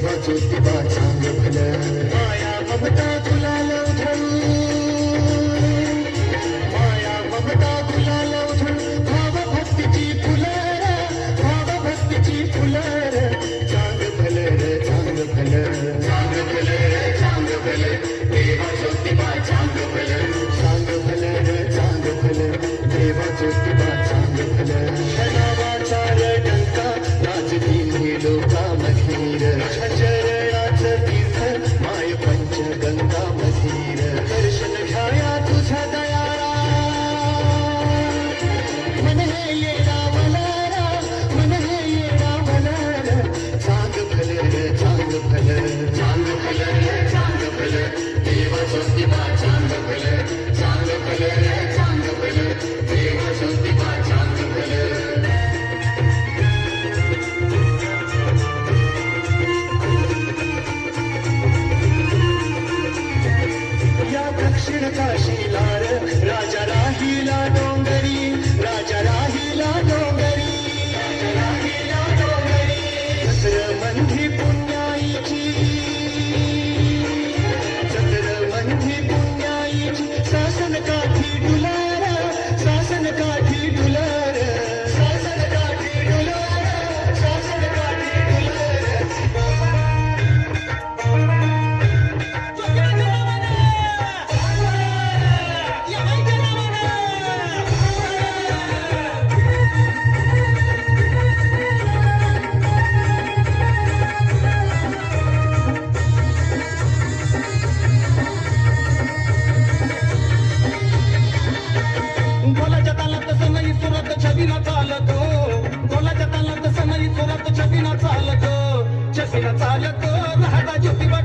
देवा ज्योतिबा चांग भलं माया ममता गुलाल उधळून माया ममता गुलाल उधळून भाव भक्तीची फुलर चांग भलं चांग भलं चांग भलं चांग भलं देवा ज्योतिबा चांग भलं चांग भलं चांग भलं देवा ज्योतिबा चांग भलं शनावाचार डंका नाचती ही लोका मधीर चरणाचं तीर्थ माय पंचगंगा मधीर दर्शन घ्याया तुझा दयारा मन हे येडा मनारा मन हे येडा मनारा चांग भलं चांग भलं चांग भलं चांग भलं देवा ज्योतिबा चांग भलं चांग भलं चांग भलं देवा ज्योतिबा चांग भलं दक्षिण काशीला राजा राहिला डोंगरी राजा राहिला डोंगरी चंद्रमंधी पुण्याईची चंद्रमंधी पुण्याईची शासन काठी डुलार शासन काठी डुलार शासन काठी डुलार शासन काठी डुलार छबीना चालतो ढोलाच्या तालात सनई सुरात छबीना चालतो राहता ज्योतिबा